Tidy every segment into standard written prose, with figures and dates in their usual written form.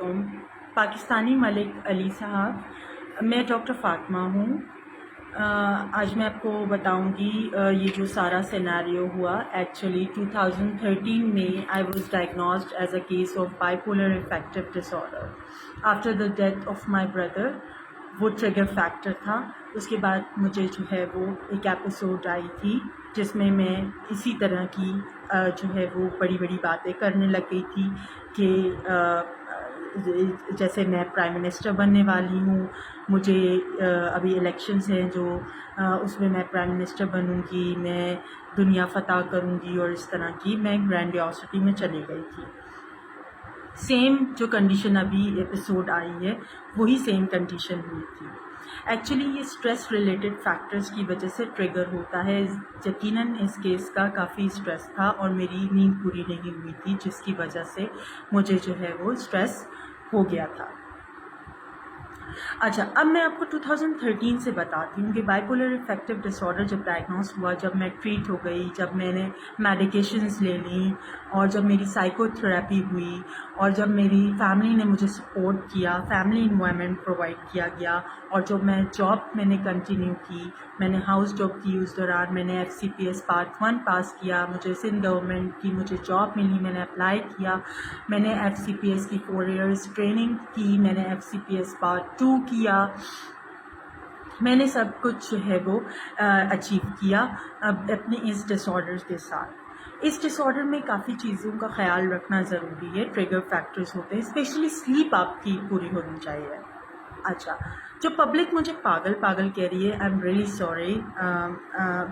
علیکم۔ پاکستانی ملک علی صاحب، میں ڈاکٹر فاطمہ ہوں۔ آج میں آپ کو بتاؤں گی یہ جو سارا سیناریو ہوا۔ ایکچولی 2013 میں I was diagnosed as a case of bipolar affective disorder after the death of my brother. وہ ٹریگر فیکٹر تھا۔ اس کے بعد مجھے جو ہے وہ ایک ایپیسوڈ آئی تھی جس میں اسی طرح کی جو ہے وہ بڑی بڑی باتیں کرنے لگ گئی تھی کہ جیسے میں پرائم منسٹر بننے والی ہوں، مجھے ابھی الیکشنز ہیں جو اس میں پرائم منسٹر بنوں گی، میں دنیا فتح کروں گی، اور اس طرح کی میں گرینڈیوسٹی میں چلی گئی تھی۔ سیم جو کنڈیشن ابھی ایپیسوڈ آئی ہے وہی سیم کنڈیشن ہوئی تھی۔ ایکچولی یہ اسٹریس ریلیٹڈ فیکٹرز کی وجہ سے ٹریگر ہوتا ہے۔ یقیناً اس کیس کا کافی اسٹریس تھا اور میری نیند پوری نہیں ہوئی تھی، جس کی وجہ سے مجھے جو ہے وہ اسٹریس ہو گیا تھا۔ اچھا، اب میں آپ کو 2013 سے بتاتی ہوں کہ bipolar affective disorder جب ڈائگنوز ہوا، جب میں ٹریٹ ہو گئی، جب میں نے میڈیکیشنز لے لیں، اور جب میری سائیکو تھراپی ہوئی، اور جب میری فیملی نے مجھے سپورٹ کیا، فیملی انوائرمنٹ پرووائڈ کیا گیا، اور جب میں جاب میں نے کنٹینیو کی، میں نے ہاؤس جاب کی، اس دوران میں نے FCPS پارٹ 1 پاس کیا، مجھے سندھ گورنمنٹ کی مجھے جاب ملی، میں نے اپلائی کیا، میں نے FCPS کی 4 ایئرس ٹریننگ کی، میں نے FCPS پارٹ 2 کیا، میں نے سب کچھ جو ہے وہ اچیو کیا اپنے اس ڈس آرڈر کے ساتھ۔ اس ڈس آرڈر میں کافی چیزوں کا خیال رکھنا ضروری ہے، ٹریگر فیکٹرز ہوتے ہیں، اسپیشلی سلیپ آپ کی پوری ہونی چاہیے۔ اچھا، جو پبلک مجھے پاگل کہہ رہی ہے، I am really sorry,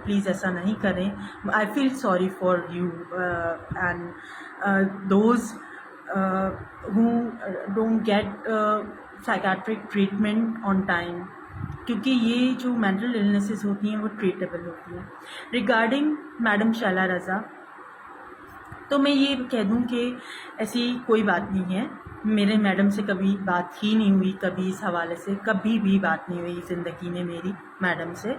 please ایسا نہیں کریں۔ I feel sorry for you and those who don't get psychiatric treatment on time، کیونکہ یہ جو مینٹل illnesses ہوتی ہیں وہ ٹریٹیبل ہوتی ہیں۔ ریگارڈنگ میڈم شیلا رضا، تو میں یہ کہہ دوں کہ ایسی کوئی بات نہیں ہے، میرے میڈم سے کبھی بات ہی نہیں ہوئی، کبھی اس حوالے سے کبھی بھی بات نہیں ہوئی زندگی میں میری میڈم سے۔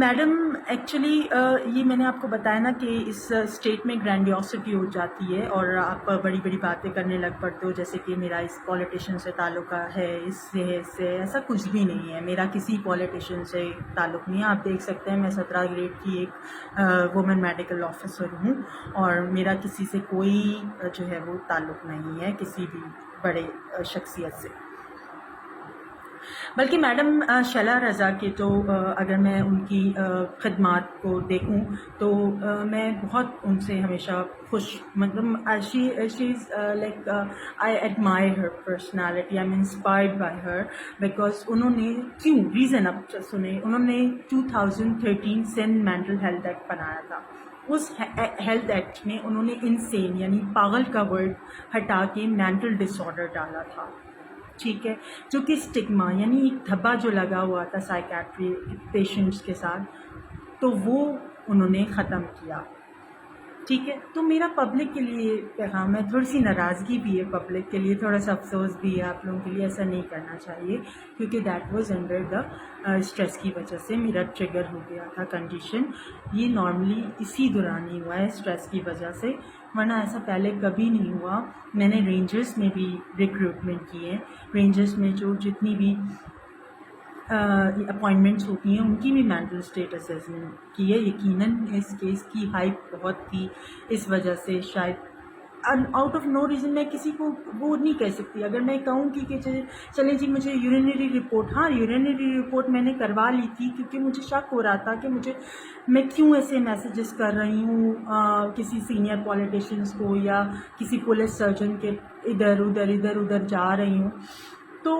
میڈم ایکچولی یہ میں نے آپ کو بتایا نا کہ اس اسٹیٹ میں گرینڈیوسٹی ہو جاتی ہے اور آپ بڑی بڑی باتیں کرنے لگ پڑتے ہو، جیسے کہ میرا اس پولیٹیشین سے تعلق ہے، اس سے ایسا کچھ بھی نہیں ہے، میرا کسی پولیٹیشین سے تعلق نہیں ہے۔ آپ دیکھ سکتے ہیں میں 17 گریڈ کی ایک وومن میڈیکل آفیسر ہوں، اور میرا کسی سے کوئی جو ہے وہ تعلق نہیں ہے، کسی بھی بڑے شخصیت سے۔ بلکہ میڈم شیلا رضا کے تو اگر میں ان کی خدمات کو دیکھوں تو میں بہت ان سے ہمیشہ مطلب she is like I admire her personality, I am inspired by her, because انہوں نے ریزن اب سنیں، انہوں نے 2013 سندھ مینٹل ہیلتھ ایکٹ بنایا تھا۔ اس ہیلتھ ایکٹ میں انہوں نے انسین یعنی پاگل کا ورڈ ہٹا کے مینٹل ڈس آرڈر ڈالا تھا، ٹھیک ہے، جو کہ اسٹگما یعنی ایک دھبا جو لگا ہوا تھا سائیکیٹری پیشنٹس کے ساتھ، تو وہ انہوں نے ختم کیا، ٹھیک ہے۔ تو میرا پبلک کے لیے پیغام ہے، تھوڑی سی ناراضگی بھی ہے پبلک کے لیے، تھوڑا سا افسوس بھی ہے آپ لوگوں کے لیے، ایسا نہیں کرنا چاہیے، کیونکہ that was under the stress کی وجہ سے میرا ٹریگر ہو گیا تھا کنڈیشن۔ یہ نارملی اسی دوران ہی ہوا ہے اسٹریس کی وجہ سے، ورنہ ایسا پہلے کبھی نہیں ہوا۔ میں نے رینجرز میں بھی ریکروٹمنٹ کی ہے، رینجرز میں جو جتنی بھی اپوائنٹمنٹس ہوتی ہیں ان کی بھی مینٹل اسٹیٹ اسیسمنٹ کی ہے۔ یقیناً اس کیس کی ہائپ بہت تھی، اس وجہ سے شاید آؤٹ آف نو ریزن میں کسی کو وہ نہیں کہہ سکتی۔ اگر میں کہوں کہ چلیں جی مجھے یورینری رپورٹ، ہاں یورینری رپورٹ میں نے کروا لی تھی، کیونکہ مجھے شک ہو رہا تھا کہ میں کیوں ایسے میسیجز کر رہی ہوں کسی سینئر پولیٹیشینس کو یا کسی پولیس سرجن کے ادھر جا رہی ہوں، تو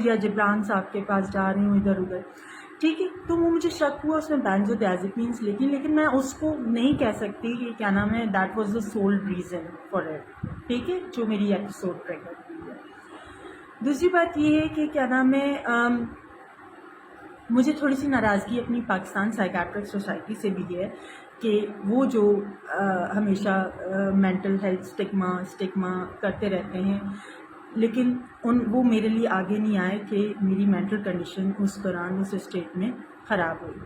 یا جبران صاحب کے پاس جا رہی ہوں ادھر، ٹھیک ہے۔ تو وہ مجھے شک ہوا اس میں بینزوڈیازپینس، لیکن میں اس کو نہیں کہہ سکتی کہ کیا نام ہے that was the civil reason for it, ٹھیک ہے، جو میری ایپیسوڈ ٹریگر ہوئی ہے۔ دوسری بات یہ ہے کہ کیا نام ہے مجھے تھوڑی سی ناراضگی اپنی پاکستان سائیکیٹرک سوسائٹی سے بھی ہے کہ وہ جو ہمیشہ مینٹل ہیلتھ اسٹگما کرتے رہتے ہیں، لیکن وہ میرے لیے آگے نہیں آئے کہ میری مینٹل کنڈیشن اس دوران اس اسٹیٹ میں خراب ہوئی۔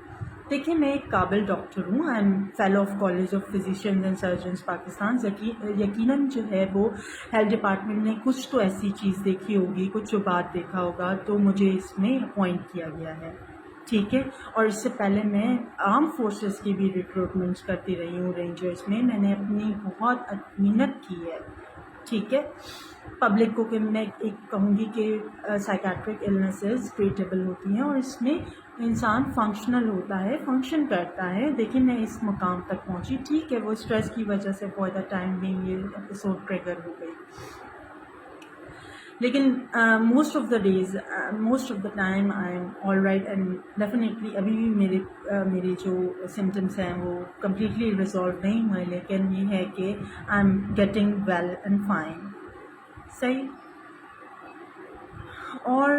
دیکھیں میں ایک قابل ڈاکٹر ہوں، I am fellow of college of فزیشینز and surgeons Pakistan. یقیناً جو ہے وہ ہیلتھ ڈپارٹمنٹ نے کچھ تو ایسی چیز دیکھی ہوگی، کچھ جو بات دیکھا ہوگا، تو مجھے اس میں اپوائنٹ کیا گیا ہے. ٹھیک ہے. اور اس سے پہلے میں آرم فورسز کی بھی ریکروٹمنٹس کرتی رہی ہوں رینجرز میں. میں نے اپنی بہت محنت کی ہے. ٹھیک ہے. پبلک کو کہ میں ایک کہوں گی کہ سائیکیٹرک النیسز ٹریٹیبل ہوتی ہیں اور اس میں انسان فنکشنل ہوتا ہے، فنکشن کرتا ہے. دیکھیں میں اس مقام تک پہنچی. ٹھیک ہے وہ اسٹریس کی وجہ سے فار دا ٹائم بینگ یہ ایپیسوڈ ٹریگر ہو گئی، لیکن most of the time I am all right and definitely ابھی بھی میرے جو سمٹمس ہیں وہ کمپلیٹلی ریزالو نہیں ہوئے، لیکن یہ ہے کہ I'm getting well and fine. صحیح. اور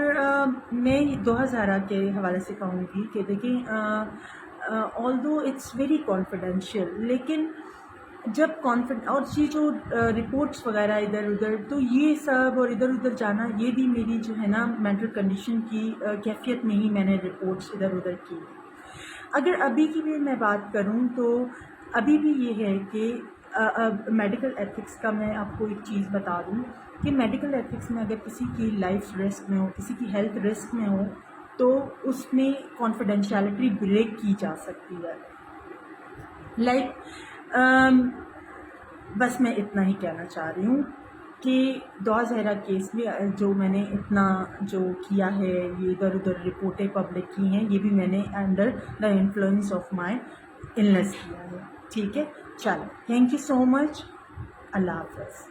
میں 2000 کے حوالے سے کہوں گی کہ دیکھیں آل دو اٹس ویری کانفیڈینشیل، لیکن جب اور یہ جو رپورٹس وغیرہ ادھر ادھر، تو یہ سب اور ادھر ادھر جانا یہ بھی میری جو ہے نا مینٹل کنڈیشن کی کیفیت میں ہی میں نے رپورٹس ادھر ادھر کی. اگر ابھی کی بھی میں بات کروں تو ابھی بھی یہ ہے کہ میڈیکل ایتھکس کا میں آپ کو ایک چیز بتا دوں کہ میڈیکل ایتھکس میں اگر کسی کی لائف رسک میں ہو، کسی کی ہیلتھ رسک میں ہو، تو اس میں کانفیڈینشیلٹی بریک کی جا سکتی ہے. بس میں اتنا ہی کہنا چاہ رہی ہوں کہ زہرا کیس میں جو میں نے اتنا جو کیا ہے، یہ ادھر ادھر رپورٹیں پبلک کی ہیں، یہ بھی میں نے under the influence of my illness کیا ہے. ٹھیک ہے. چلو تھینک یو سو مچ. اللہ حافظ.